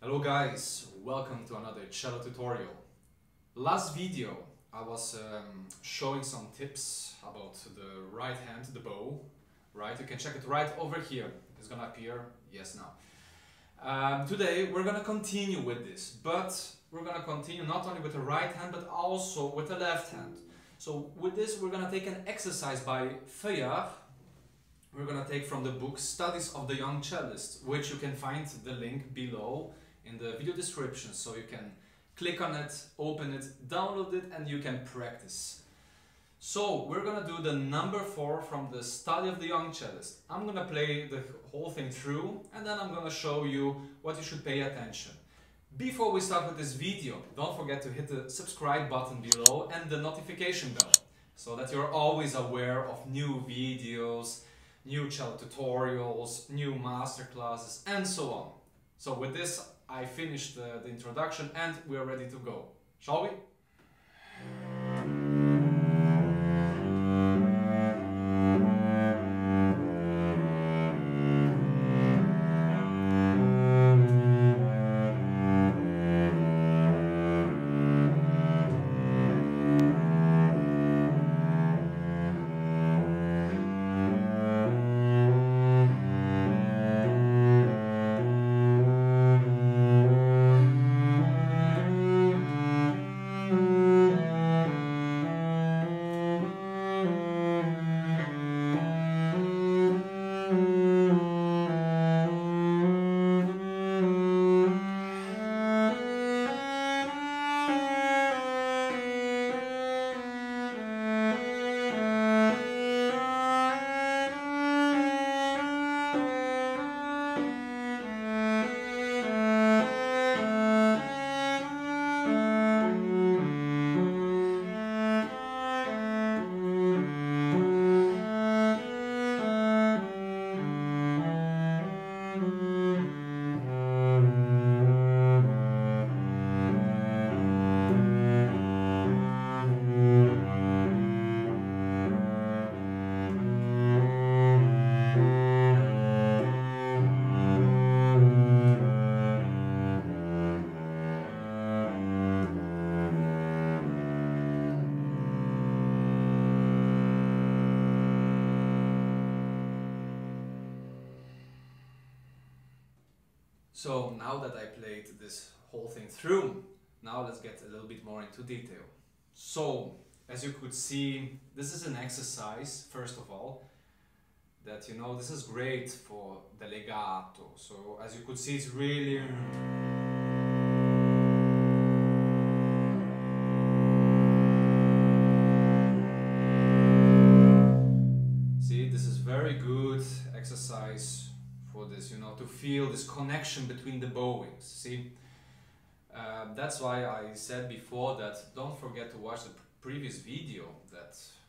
Hello guys, welcome to another cello tutorial. Last video I was showing some tips about the right hand, the bow, right? You can check it right over here. It's gonna appear, yes, now. Today we're gonna continue with this, but we're gonna continue not only with the right hand but also with the left hand. So with this we're gonna take an exercise by Feuillard. We're gonna take from the book Studies of the Young Cellist, which you can find the link below in the video description, so you can click on it, open it, download it, and you can practice. So we're gonna do the number 4 from the Study of the Young Cellist. I'm gonna play the whole thing through, and then I'm gonna show you what you should pay attention. Before we start with this video, don't forget to hit the subscribe button below and the notification bell, so that you're always aware of new videos, new cello tutorials, new masterclasses, and so on. So with this, I finished the introduction and we are ready to go. Shall we? So now that I played this whole thing through, now let's get a little bit more into detail. So, as you could see, this is an exercise, first of all, that this is great for the legato. So, as you could see, it's really... See, this is very good exercise for this, to feel this connection between the bowings. See, that's why I said before that don't forget to watch the previous video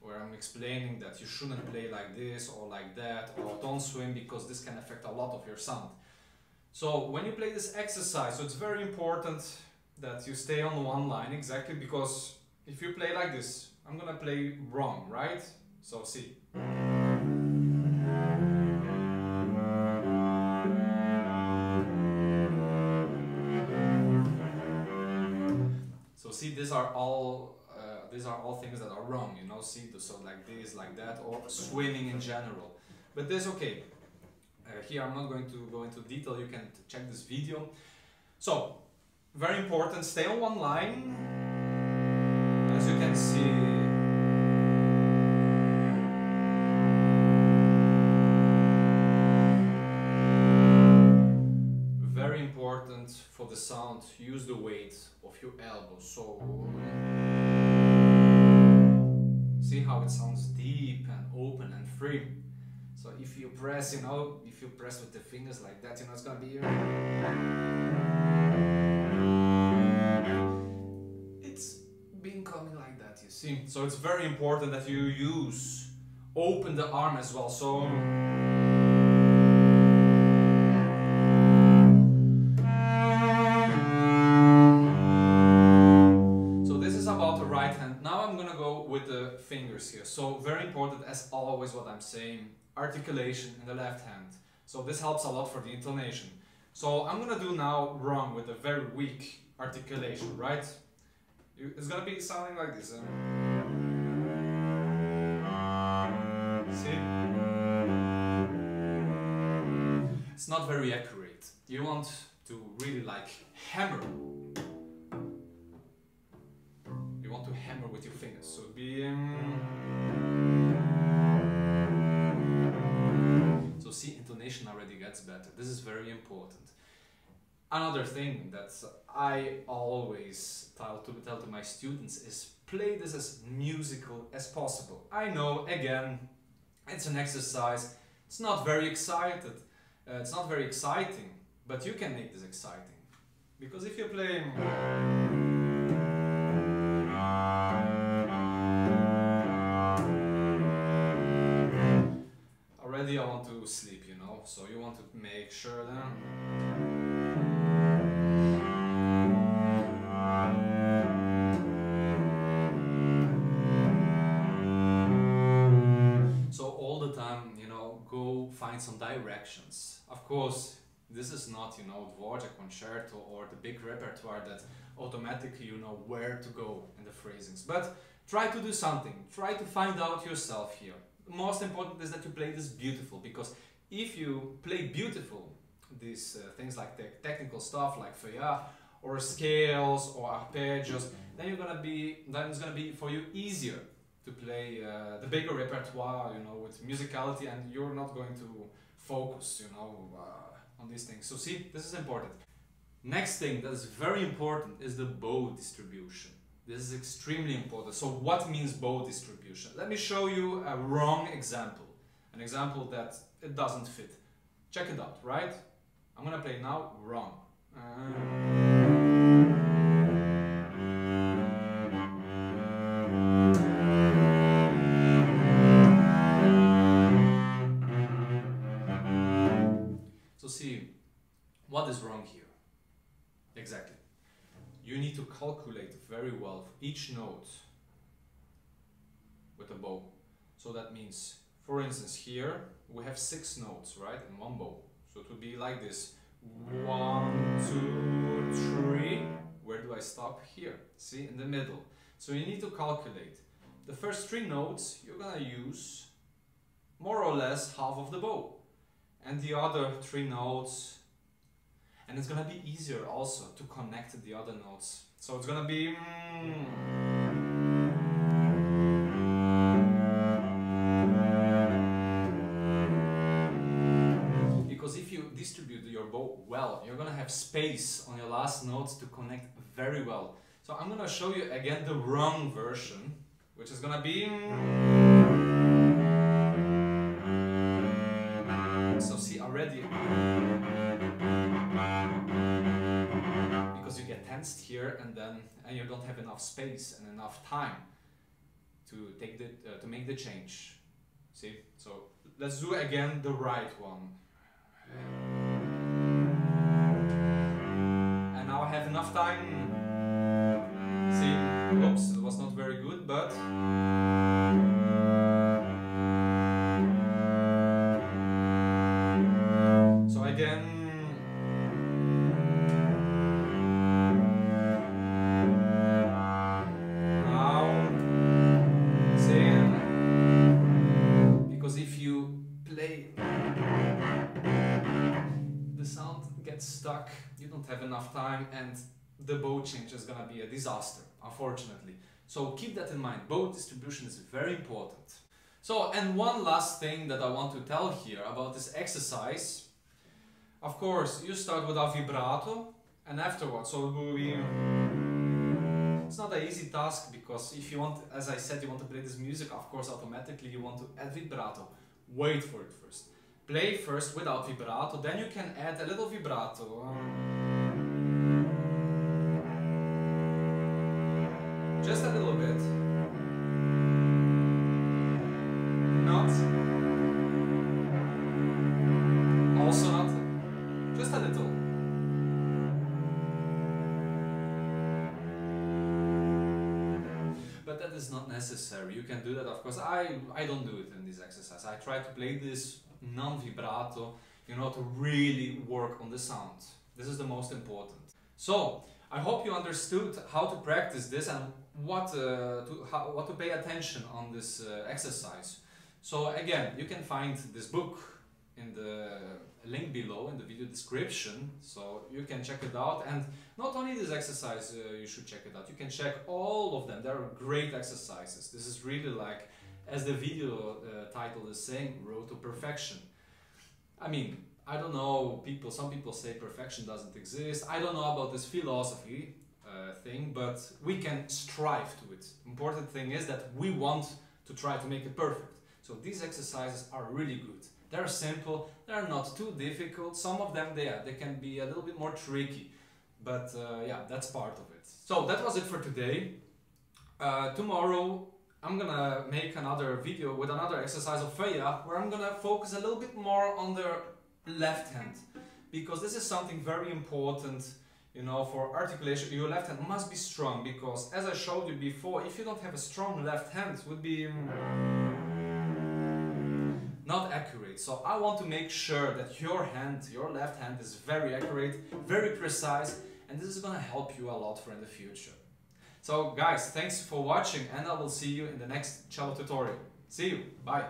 where I'm explaining that you shouldn't play like this or like that, or don't swim, because this can affect a lot of your sound. So when you play this exercise, so it's very important that you stay on one line, exactly, because if you play like this, I'm gonna play wrong, right? So see. See, these are all things that are wrong, see, so like this, like that, or swimming in general. But that's okay. Here I'm not going to go into detail, you can check this video. So, very important, stay on one line. As you can see, for the sound, use the weight of your elbow. So see how it sounds deep and open and free. So if you press, if you press with the fingers like that, it's gonna be it's been coming like that, you see. So it's very important that you open the arm as well. So with the fingers here. So very important, as always, what I'm saying, articulation in the left hand. So this helps a lot for the intonation. So I'm gonna do now wrong with a very weak articulation, right? It's gonna be sounding like this. See? It's not very accurate. You want to really like hammer. You want to hammer with your fingers. So it'd be. So see, intonation already gets better. This is very important. Another thing that I always tell to my students is play this as musical as possible. I know, again, it's an exercise. It's not very exciting, but you can make this exciting. Because if you play... Already I want to sleep, you know, so you want to make sure that... Find some directions. Of course, this is not, you know, Dvorak concerto or the big repertoire that automatically you know where to go in the phrasings. But try to do something. Try to find out yourself here. Most important is that you play this beautiful, because if you play beautiful, these things like the technical stuff like Feuillard or scales or arpeggios, then it's gonna be for you easier to play the bigger repertoire, you know, with musicality, and you're not going to focus, you know, on these things. So see, this is important. Next thing that is very important is the bow distribution. This is extremely important. So what means bow distribution? Let me show you a wrong example. An example that it doesn't fit. Check it out, right? I'm gonna play now wrong. So see, what is wrong here? Exactly. You need to calculate very well each note with a bow. So that means, for instance, here we have 6 notes, right, in one bow. So it would be like this: 1, 2, 3. Where do I stop? Here. See, in the middle. So you need to calculate. The first 3 notes you're gonna use more or less half of the bow, and the other 3 notes. And it's gonna be easier also to connect the other notes. So it's gonna be... Because if you distribute your bow well, you're gonna have space on your last notes to connect very well. So I'm gonna show you again the wrong version, which is gonna be... So see already... Because you get tensed here, and you don't have enough space and enough time to take to make the change. See? So let's do again the right one. And now I have enough time. See? Oops, it was not very good, but so again. Stuck, you don't have enough time, and the bow change is gonna be a disaster, unfortunately. So keep that in mind. Bow distribution is very important. So, and one last thing that I want to tell here about this exercise. Of course, you start without vibrato, and afterwards, so it will be... It's not an easy task, because if you want, as I said, you want to play this music, of course, automatically you want to add vibrato. Wait for it first. Play first without vibrato, then you can add a little vibrato. Just a little bit. Not. Also not. Just a little. But that is not necessary. You can do that, of course. I don't do it in this exercise. I try to play this non-vibrato, you know, to really work on the sound. This is the most important. So I hope you understood how to practice this and what to pay attention on this exercise. So again, you can find this book in the link below in the video description, so you can check it out. And not only this exercise, you should check it out. You can check all of them. They are great exercises. This is really like, as the video title is saying, Road to Perfection. I mean, I don't know, some people say perfection doesn't exist. I don't know about this philosophy thing, but we can strive to it. Important thing is that we want to try to make it perfect. So these exercises are really good. They're simple, they're not too difficult. Some of them, they can be a little bit more tricky, but yeah, that's part of it. So that was it for today. Tomorrow I'm gonna make another video with another exercise of Feuillard, where I'm gonna focus a little bit more on the left hand, because this is something very important, you know, for articulation. Your left hand must be strong, because as I showed you before, if you don't have a strong left hand, it would be not accurate. So I want to make sure that your left hand is very accurate, very precise, and this is gonna help you a lot for in the future. So guys, thanks for watching, and I will see you in the next cello tutorial. See you, bye!